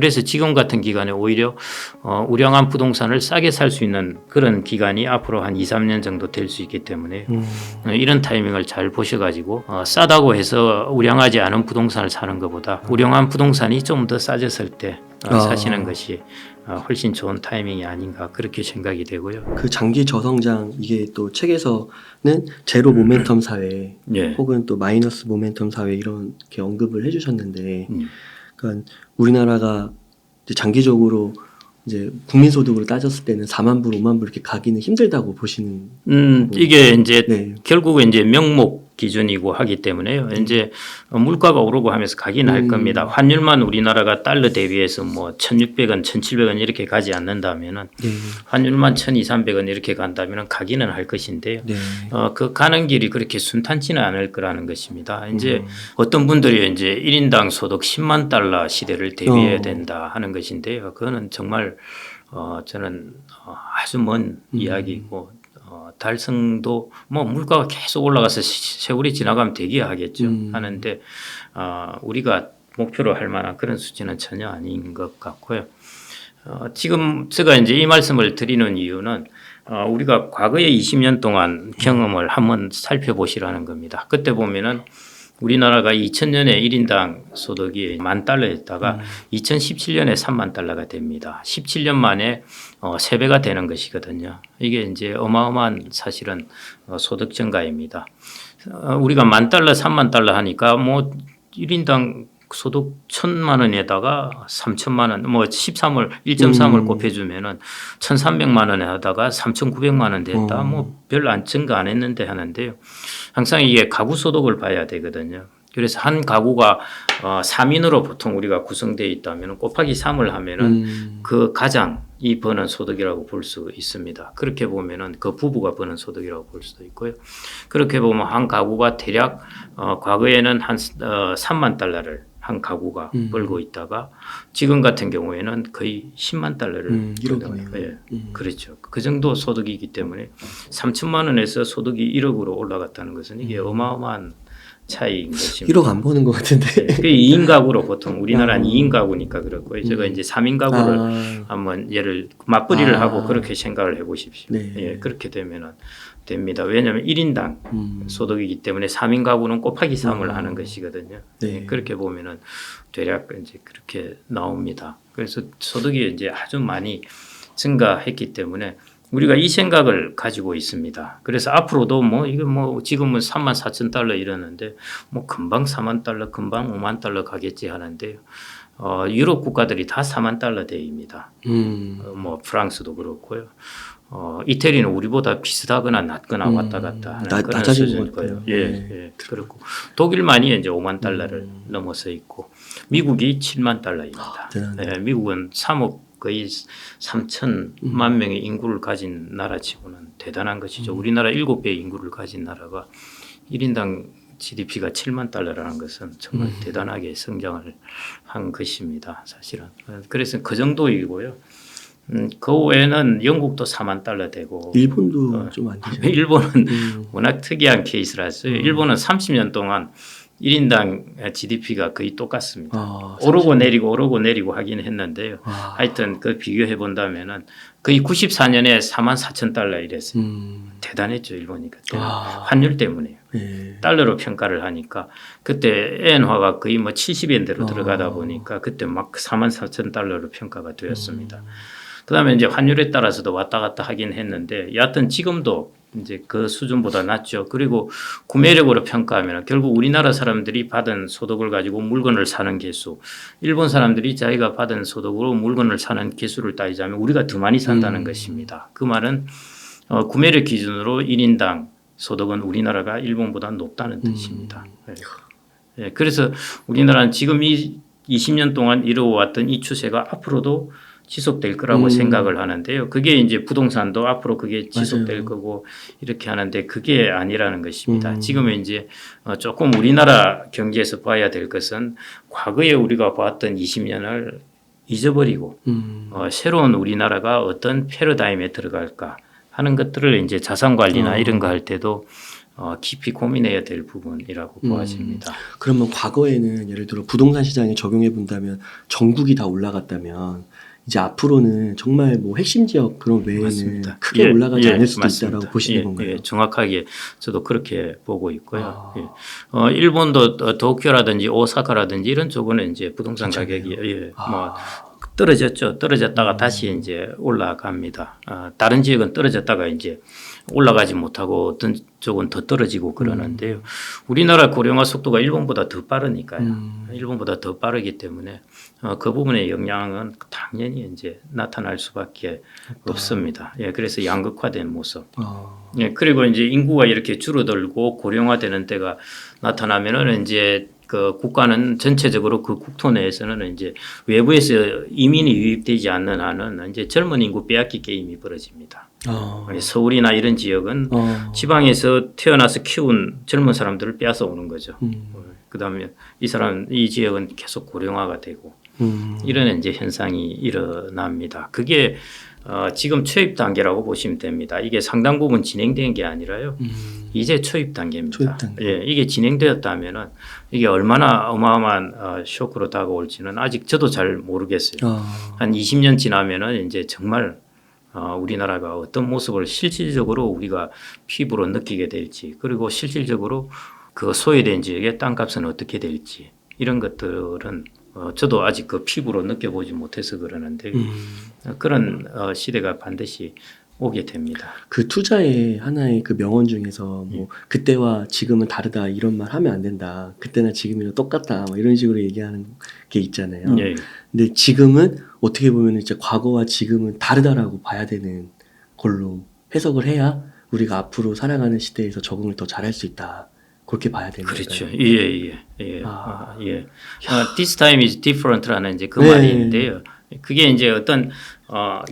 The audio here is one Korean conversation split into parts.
그래서 지금 같은 기간에 오히려 우량한 부동산을 싸게 살 수 있는 그런 기간이 앞으로 한 2, 3년 정도 될 수 있기 때문에 이런 타이밍을 잘 보셔가지고 싸다고 해서 우량하지 않은 부동산을 사는 것보다 우량한 부동산이 좀 더 싸졌을 때 사시는 것이 훨씬 좋은 타이밍이 아닌가 그렇게 생각이 되고요. 그 장기 저성장 이게 또 책에서는 제로 모멘텀 사회 예. 혹은 또 마이너스 모멘텀 사회 이렇게 언급을 해주셨는데, 그러니까 우리나라가 이제 장기적으로 이제 국민소득으로 따졌을 때는 4만 불, 5만 불 이렇게 가기는 힘들다고 보시는. 이게 이제 네. 결국은 이제 명목 기준이고 하기 때문에요. 이제 물가가 오르고 하면서 가긴 할 겁니다. 환율만 우리나라가 달러 대비해서 뭐 1,600원, 1,700원 이렇게 가지 않는다면은 환율만 1,200, 300원 이렇게 간다면은 가기는 할 것인데요. 네. 그 가는 길이 그렇게 순탄치는 않을 거라는 것입니다. 이제 어떤 분들이 이제 1인당 소득 10만 달러 시대를 대비해야 된다 하는 것인데요. 그거는 정말 저는 아주 먼 이야기고 달성도 뭐 물가가 계속 올라가서 세월이 지나가면 되기야 하겠죠. 하는데 우리가 목표로 할 만한 그런 수치는 전혀 아닌 것 같고요. 지금 제가 이제 이 말씀을 드리는 이유는 우리가 과거에 20년 동안 경험을 한번 살펴보시라는 겁니다. 그때 보면은 우리나라가 2000년에 1인당 소득이 10,000달러였다가 2017년에 30,000달러가 됩니다. 17년 만에 3배가 되는 것이거든요. 이게 이제 어마어마한 사실은 소득 증가입니다. 우리가 10,000달러, 30,000달러 하니까 뭐 1인당 소득 1,000만 원에다가 3,000만 원, 뭐 1.3을 곱해주면은 1,300만 원에 하다가 3,900만 원 됐다. 뭐 별로 안 증가 안 했는데 하는데요. 항상 이게 가구 소득을 봐야 되거든요. 그래서 한 가구가 3인으로 보통 우리가 구성되어 있다면 곱하기 3을 하면은 그 가장이 버는 소득이라고 볼 수 있습니다. 그렇게 보면은 그 부부가 버는 소득이라고 볼 수도 있고요. 그렇게 보면 한 가구가 대략 과거에는 한 3만 달러를 한 가구가 벌고 있다가 지금 같은 경우에는 거의 10만 달러를 벌거든요. 예, 그렇죠. 그 정도 소득이기 때문에 3천만 원에서 소득이 1억으로 올라갔다는 것은 이게 어마어마한 차이인 것입니다. 1억 안 버는 것 같은데. 네, 그 2인 가구로 보통 우리나라는 2인 가구니까 그렇고요. 제가 이제 3인 가구를 한번 예를 맞벌이를 하고 그렇게 생각을 해보십시오. 네. 예, 그렇게 되면은 됩니다. 왜냐하면 1인당 소득이기 때문에 3인 가구는 곱하기 3을 하는 것이거든요. 네. 예, 그렇게 보면은 대략 이제 그렇게 나옵니다. 그래서 소득이 이제 아주 많이 증가했기 때문에 우리가 이 생각을 가지고 있습니다. 그래서 앞으로도 뭐 이거 뭐 지금은 34,000달러 이러는데 뭐 금방 4만 달러, 금방 5만 달러 가겠지 하는데요. 유럽 국가들이 다 4만 달러대입니다. 뭐 프랑스도 그렇고요. 이태리는 우리보다 비슷하거나 낮거나 왔다 갔다 하는 그런 수준일 거예요. 예, 예, 그렇고 독일만이 이제 5만 달러를 넘어서 있고 미국이 7만 달러입니다. 네, 미국은 3억 거의 3천만 명의 인구를 가진 나라치고는 대단한 것이죠. 우리나라 7배의 인구를 가진 나라가 1인당 GDP가 7만 달러라는 것은 정말 대단하게 성장을 한 것입니다. 사실은. 그래서 그 정도이고요. 그 외에는 영국도 4만 달러 되고 일본도 좀 안 되죠. 일본은 워낙 특이한 케이스라서 일본은 30년 동안 1인당 GDP가 거의 똑같습니다. 오르고 내리고 하긴 했는데요. 하여튼 그 비교해 본다면은 거의 94년에 44,000달러 이랬어요. 대단했죠, 일본이 그때. 환율 때문에요. 네. 달러로 평가를 하니까 그때 엔화가 거의 뭐 70엔대로 들어가다 보니까 그때 막 44,000달러로 평가가 되었습니다. 그다음에 이제 환율에 따라서도 왔다 갔다 하긴 했는데 여하튼 지금도 이제 그 수준보다 낮죠. 그리고 구매력으로 평가하면 결국 우리나라 사람들이 받은 소득을 가지고 물건을 사는 개수, 일본 사람들이 자기가 받은 소득으로 물건을 사는 개수를 따지자면 우리가 더 많이 산다는 것입니다. 그 말은 구매력 기준으로 1인당 소득은 우리나라가 일본보다 높다는 뜻입니다. 네. 그래서 우리나라는 지금 이 20년 동안 이루어왔던 이 추세가 앞으로도 지속될 거라고 생각을 하는데요. 그게 이제 부동산도 앞으로 그게 지속될 맞아요. 거고 이렇게 하는데 그게 아니라는 것입니다. 지금은 이제 조금 우리나라 경제에서 봐야 될 것은 과거에 우리가 봤던 20년을 잊어버리고 새로운 우리나라가 어떤 패러다임에 들어갈까 하는 것들을 이제 자산 관리나 이런 거 할 때도 깊이 고민해야 될 부분이라고 보아집니다. 그러면 과거에는 예를 들어 부동산 시장에 적용해 본다면 전국이 다 올라갔다면 이제 앞으로는 정말 뭐 핵심 지역 그런 외에는 맞습니다. 크게 올라가지 않을 수도 맞습니다. 있다라고 보시는 건가요? 예, 정확하게 저도 그렇게 보고 있고요. 아. 일본도 도쿄라든지 오사카라든지 이런 쪽은 이제 부동산 괜찮네요. 가격이 뭐 떨어졌죠. 떨어졌다가 다시 이제 올라갑니다. 다른 지역은 떨어졌다가 이제 올라가지 못하고 어떤 쪽은 더 떨어지고 그러는데요. 우리나라 고령화 속도가 일본보다 더 빠르니까요. 일본보다 더 빠르기 때문에 그 부분의 영향은 당연히 이제 나타날 수밖에 없습니다. 예, 그래서 양극화된 모습. 예, 그리고 이제 인구가 이렇게 줄어들고 고령화되는 때가 나타나면은 이제 그 국가는 전체적으로 그 국토 내에서는 이제 외부에서 이민이 유입되지 않는 한은 이제 젊은 인구 빼앗기 게임이 벌어집니다. 서울이나 이런 지역은 지방에서 태어나서 키운 젊은 사람들을 빼앗아 오는 거죠. 그다음에 이 지역은 계속 고령화가 되고 이런 이제 현상이 일어납니다. 그게 지금 초입 단계라고 보시면 됩니다. 이게 상당 부분 진행된 게 아니라요. 이제 초입 단계입니다. 초입 단계. 예, 이게 진행되었다면은 이게 얼마나 어마어마한 쇼크로 다가올지는 아직 저도 잘 모르겠어요. 한 20년 지나면은 이제 정말 우리나라가 어떤 모습을 실질적으로 우리가 피부로 느끼게 될지, 그리고 실질적으로 그 소외된 지역의 땅값은 어떻게 될지, 이런 것들은 저도 아직 그 피부로 느껴보지 못해서 그러는데 그런 시대가 반드시 오게 됩니다. 그 투자의 하나의 그 명언 중에서 뭐 그때와 지금은 다르다 이런 말 하면 안 된다. 그때나 지금이랑 똑같다. 뭐 이런 식으로 얘기하는 게 있잖아요. 예. 근데 지금은 어떻게 보면 이제 과거와 지금은 다르다라고 봐야 되는 걸로 해석을 해야 우리가 앞으로 살아가는 시대에서 적응을 더 잘할 수 있다. 그렇게 봐야 되는 그렇죠. 거예요. 예. This time is different라는 이제 그 말인데요. 그게 이제 어떤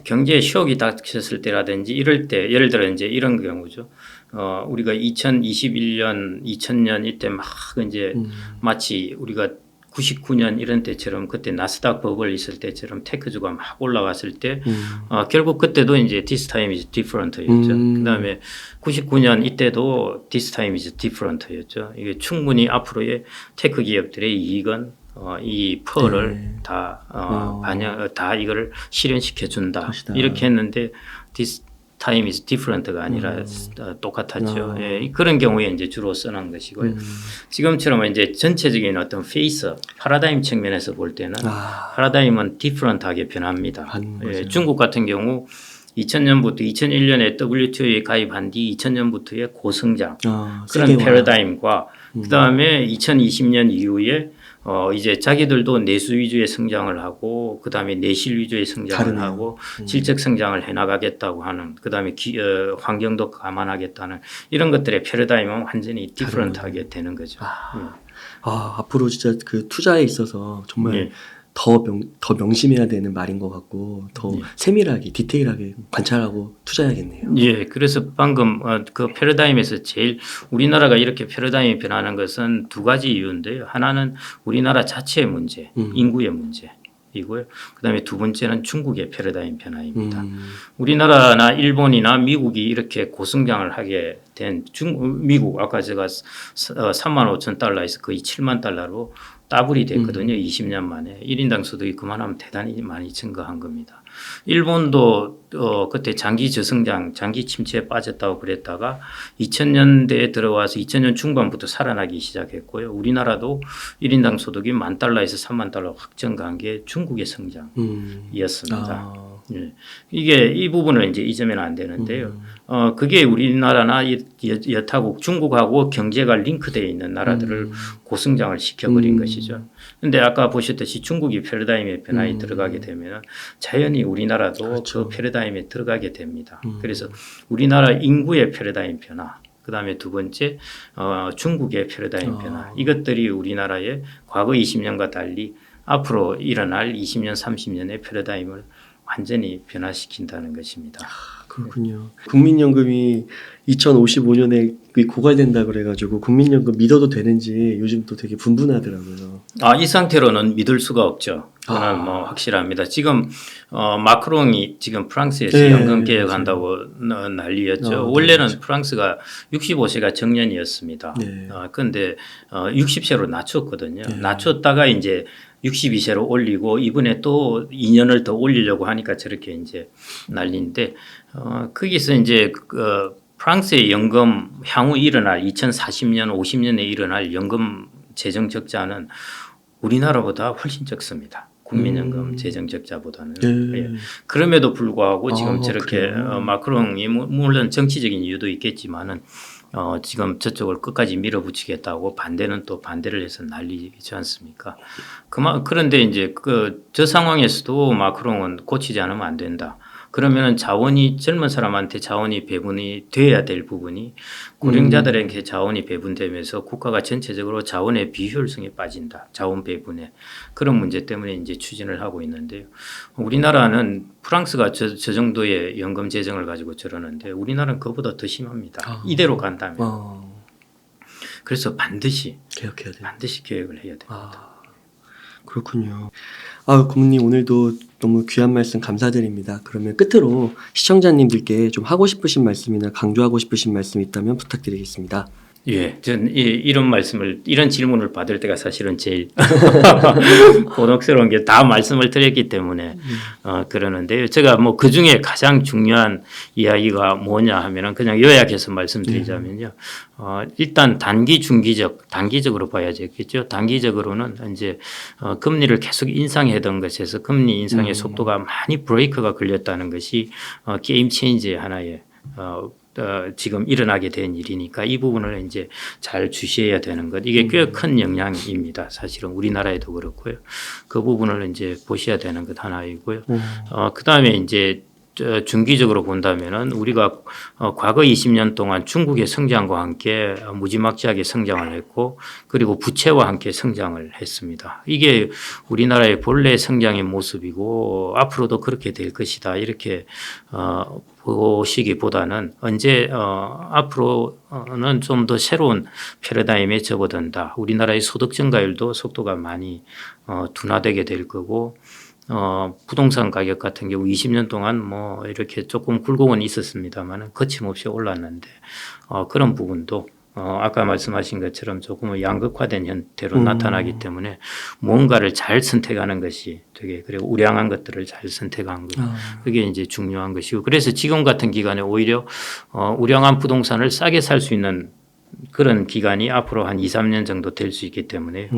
경제 쇼크가 닥쳤을 때라든지 이럴 때 예를 들어 이제 이런 경우죠. 우리가 2021년, 2000년 이때 막 이제 마치 우리가 99년 이런 때처럼 그때 나스닥 버블 있을 때처럼 테크주가 막 올라갔을 때 결국 그때도 이제 this time is different였죠. 그다음에 99년 이때도 this time is different였죠. 이게 충분히 앞으로의 테크 기업들의 이익은 이 펄을 다 이거를 실현시켜 준다. 것이다. 이렇게 했는데 this time is different가 아니라 똑같았죠. 예, 그런 경우에 이제 주로 써난 것이고요. 지금처럼 이제 전체적인 어떤 페이스 파라다임 측면에서 볼 때는 파라다임은 different하게 변합니다. 예, 중국 같은 경우 2000년부터 2001년에 WTO에 가입한 뒤 2000년부터의 고성장 그런 패러다임과 그다음에 2020년 이후에 이제 자기들도 내수 위주의 성장을 하고 그다음에 내실 위주의 성장을 하고 질적 성장을 해나가겠다고 하는 그다음에 환경도 감안하겠다는 이런 것들의 패러다임은 완전히 디퍼런트하게 되는 거죠. 앞으로 진짜 그 투자에 있어서 정말 더 명심해야 되는 말인 것 같고 더 세밀하게 디테일하게 관찰하고 투자해야겠네요. 예, 그래서 방금 그 패러다임에서 제일 우리나라가 이렇게 패러다임이 변하는 것은 두 가지 이유인데요. 하나는 우리나라 자체의 문제, 인구의 문제이고요. 그다음에 두 번째는 중국의 패러다임 변화입니다. 우리나라나 일본이나 미국이 이렇게 고성장을 하게 된 미국 아까 제가 3만 5천 달러에서 거의 7만 달러로 더블이 됐거든요. 20년 만에 1인당 소득이 그만하면 대단히 많이 증가한 겁니다. 일본도 그때 장기 저성장, 장기 침체에 빠졌다고 그랬다가 2000년대에 들어와서 2000년 중반부터 살아나기 시작했고요. 우리나라도 1인당 소득이 10,000달러에서 30,000달러 확 증가한 게 중국의 성장이었습니다. 예. 이게 이 부분을 이제 잊으면 안 되는데요. 그게 우리나라나 여타국 중국하고 경제가 링크되어 있는 나라들을 고성장을 시켜버린 것이죠. 그런데 아까 보셨듯이 중국이 패러다임의 변화에 들어가게 되면 자연히 우리나라도 그 패러다임에 들어가게 됩니다. 그래서 우리나라 인구의 패러다임 변화, 그 다음에 두 번째 중국의 패러다임 변화, 이것들이 우리나라의 과거 20년과 달리 앞으로 일어날 20년, 30년의 패러다임을 완전히 변화시킨다는 것입니다. 그렇군요. 국민연금이 2055년에 고갈된다 그래가지고 국민연금 믿어도 되는지 요즘 또 되게 분분하더라고요. 이 상태로는 믿을 수가 없죠. 그건 뭐 확실합니다. 지금 마크롱이 지금 프랑스에서 네, 연금 개혁한다고 난리였죠. 원래는 맞아요. 프랑스가 65세가 정년이었습니다. 네. 그런데 60세로 낮췄거든요. 네. 낮췄다가 이제 62세로 올리고 이번에 또 2년을 더 올리려고 하니까 저렇게 이제 난리인데 거기서 이제 프랑스의 연금 향후 일어날 2040년, 50년에 일어날 연금 재정 적자는 우리나라보다 훨씬 적습니다. 국민연금 재정 적자보다는. 네. 예. 그럼에도 불구하고 지금 아, 저렇게 그래요? 마크롱이 물론 정치적인 이유도 있겠지만은 지금 저쪽을 끝까지 밀어붙이겠다고 반대는 또 반대를 해서 난리지 않습니까? 그런데 이제 저 상황에서도 마크롱은 고치지 않으면 안 된다. 그러면은 젊은 사람한테 자원이 배분이 돼야 될 부분이 고령자들에게 자원이 배분되면서 국가가 전체적으로 자원의 비효율성에 빠진다. 자원 배분에. 그런 문제 때문에 이제 추진을 하고 있는데요. 우리나라는 프랑스가 저 정도의 연금 재정을 가지고 저러는데 우리나라는 그보다 더 심합니다. 이대로 간다면. 그래서 반드시 개혁해야 돼요. 반드시 계획을 해야 됩니다. 그렇군요. 고모님 오늘도 너무 귀한 말씀 감사드립니다. 그러면 끝으로 시청자님들께 좀 하고 싶으신 말씀이나 강조하고 싶으신 말씀 있다면 부탁드리겠습니다. 예, 전 이런 질문을 받을 때가 사실은 제일 곤혹스러운 게 다 말씀을 드렸기 때문에 그러는데요. 제가 뭐 그 중에 가장 중요한 이야기가 뭐냐 하면은 그냥 요약해서 말씀드리자면요. 일단 단기적으로 봐야겠죠. 단기적으로는 이제 금리를 계속 인상하던 것에서 금리 인상의 속도가 많이 브레이크가 걸렸다는 것이 게임 체인지의 하나의 지금 일어나게 된 일이니까 이 부분을 이제 잘 주시해야 되는 것. 이게 꽤 큰 영향입니다. 사실은 우리나라에도 그렇고요. 그 부분을 이제 보셔야 되는 것 하나이고요. 그 다음에 이제 중기적으로 본다면은 우리가 과거 20년 동안 중국의 성장과 함께 무지막지하게 성장을 했고 그리고 부채와 함께 성장을 했습니다. 이게 우리나라의 본래 성장의 모습이고 앞으로도 그렇게 될 것이다. 이렇게 보시기보다는 앞으로는 좀 더 새로운 패러다임에 접어든다. 우리나라의 소득 증가율도 속도가 많이 둔화되게 될 거고 부동산 가격 같은 경우 20년 동안 뭐 이렇게 조금 굴곡은 있었습니다만 거침없이 올랐는데 그런 부분도 아까 말씀하신 것처럼 조금 양극화된 형태로 나타나기 때문에 뭔가를 잘 선택하는 것이 되게 그리고 우량한 것들을 잘 선택한 것 그게 이제 중요한 것이고 그래서 지금 같은 기간에 오히려 우량한 부동산을 싸게 살 수 있는 그런 기간이 앞으로 한 2, 3년 정도 될 수 있기 때문에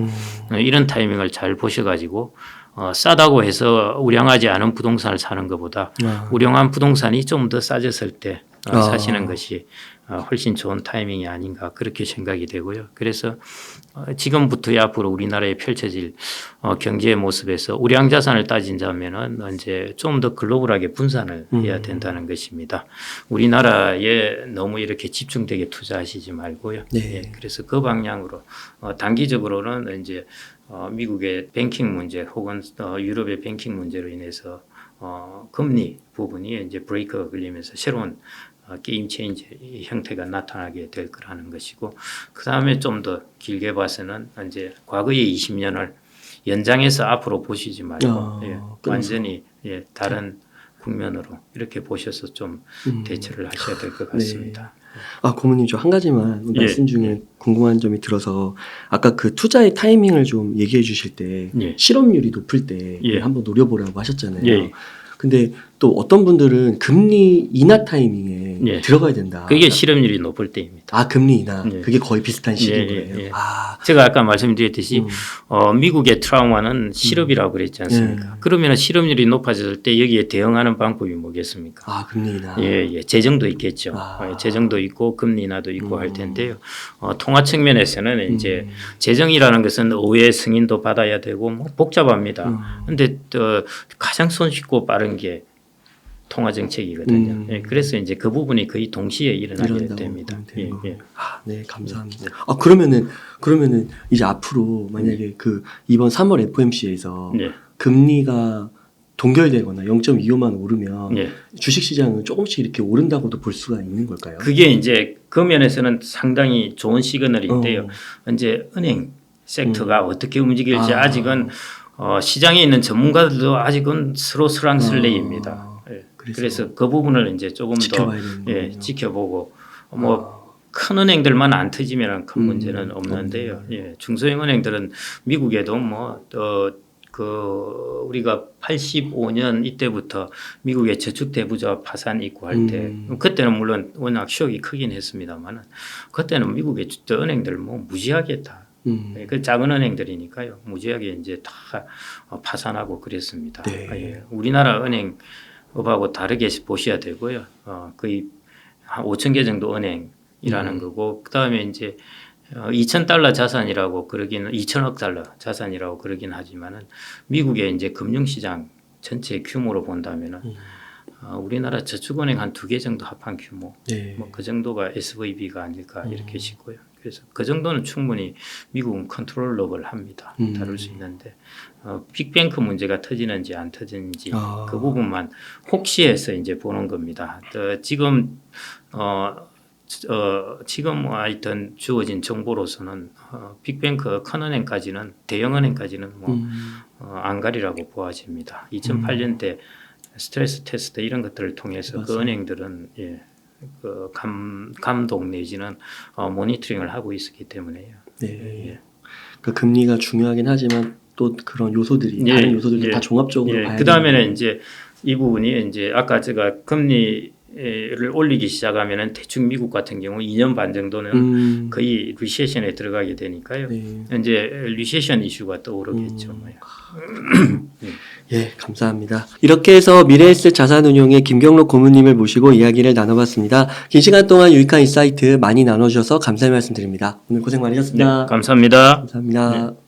이런 타이밍을 잘 보셔가지고 싸다고 해서 우량하지 않은 부동산을 사는 것보다 우량한 부동산이 좀 더 싸졌을 때 사시는 것이 훨씬 좋은 타이밍이 아닌가 그렇게 생각이 되고요. 그래서 지금부터야 앞으로 우리나라에 펼쳐질 경제의 모습에서 우량 자산을 따진다면은 이제 좀 더 글로벌하게 분산을 해야 된다는 것입니다. 우리나라에 너무 이렇게 집중되게 투자하시지 말고요. 네. 예, 그래서 그 방향으로 단기적으로는 이제 미국의 뱅킹 문제 혹은 유럽의 뱅킹 문제로 인해서 금리 부분이 이제 브레이크가 걸리면서 새로운 게임 체인지 형태가 나타나게 될 거라는 것이고 그 다음에 좀 더 길게 봐서는 이제 과거의 20년을 연장해서 앞으로 보시지 말고 완전히 다른 국면으로 이렇게 보셔서 좀 대처를 하셔야 될 것 같습니다. 고모님 저 한 가지만 말씀 중에 궁금한 점이 들어서 아까 그 투자의 타이밍을 좀 얘기해 주실 때 실업률이 높을 때 한번 노려보라고 하셨잖아요. 근데 또 어떤 분들은 금리 인하 타이밍에 들어가야 된다. 그게 실업률이 높을 때입니다. 금리 인하. 그게 거의 비슷한 시기인 거예요. 제가 아까 말씀드렸듯이 미국의 트라우마는 실업이라고 그랬지 않습니까? 그러면 실업률이 높아졌을 때 여기에 대응하는 방법이 뭐겠습니까? 금리 인하. 재정도 있겠죠. 재정도 있고 금리 인하도 있고 할 텐데요. 통화 측면에서는 이제 재정이라는 것은 의회 승인도 받아야 되고 뭐 복잡합니다. 그런데 가장 손쉽고 빠른 게 통화 정책이거든요. 그래서 이제 그 부분이 거의 동시에 일어나게 됩니다. 네, 감사합니다. 그러면은 이제 앞으로 만약에 그 이번 3월 FOMC에서 금리가 동결되거나 0.25만 오르면 예. 주식시장은 조금씩 이렇게 오른다고도 볼 수가 있는 걸까요? 그게 이제 그 면에서는 상당히 좋은 시그널인데요. 이제 은행 섹터가 어떻게 움직일지 아직은 시장에 있는 전문가들도 아직은 서로 설왕설래입니다. 예. 그래서 그 부분을 이제 조금 더 지켜봐야 되는 예, 거군요. 지켜보고 큰 은행들만 안 터지면 큰 문제는 없는데요. 예, 중소형 은행들은 미국에도 우리가 85년 이때부터 미국의 저축대부자 파산 있고 할 때 그때는 물론 워낙 쇼크가 크긴 했습니다만 그때는 미국의 은행들 무지하게 다 그 작은 은행들이니까요 무지하게 이제 다 파산하고 그랬습니다. 네. 예, 우리나라 은행업하고 다르게 보셔야 되고요. 거의 한 5천 개 정도 은행이라는 거고 그다음에 이제 $2,000 자산이라고 그러기는 2천억 달러 자산이라고 그러긴 하지만은 미국의 이제 금융시장 전체 규모로 본다면은 우리나라 저축은행 한 2개 정도 합한 규모 네. 그 정도가 SVB가 아닐까 이렇게 싶고요. 그래서 그 정도는 충분히 미국은 컨트롤러블 합니다. 다룰 수 있는데 빅뱅크 문제가 터지는지 안 터지는지 그 부분만 혹시 해서 이제 보는 겁니다. 지금 하여튼 주어진 정보로서는 빅뱅크 큰 은행까지는 대형 은행까지는 안 가리라고 보아집니다. 2008년 때 스트레스 테스트 이런 것들을 통해서 맞아요. 그 은행들은 예, 그 감독 내지는 모니터링을 하고 있었기 때문에요. 네. 예. 그 금리가 중요하긴 하지만 또 그런 요소들이 예, 다른 요소들도 예. 다 종합적으로 예, 봐야 그 다음에는 이제 이 부분이 이제 아까 제가 금리를 올리기 시작하면은 대충 미국 같은 경우 2년 반 정도는 거의 리세션에 들어가게 되니까요. 네. 이제 리세션 이슈가 떠오르겠죠. 예, 감사합니다. 이렇게 해서 미래에셋 자산운용의 김경록 고문님을 모시고 이야기를 나눠봤습니다. 긴 시간 동안 유익한 인사이트 많이 나눠주셔서 감사의 말씀드립니다. 오늘 고생 많으셨습니다. 네, 감사합니다. 감사합니다. 네.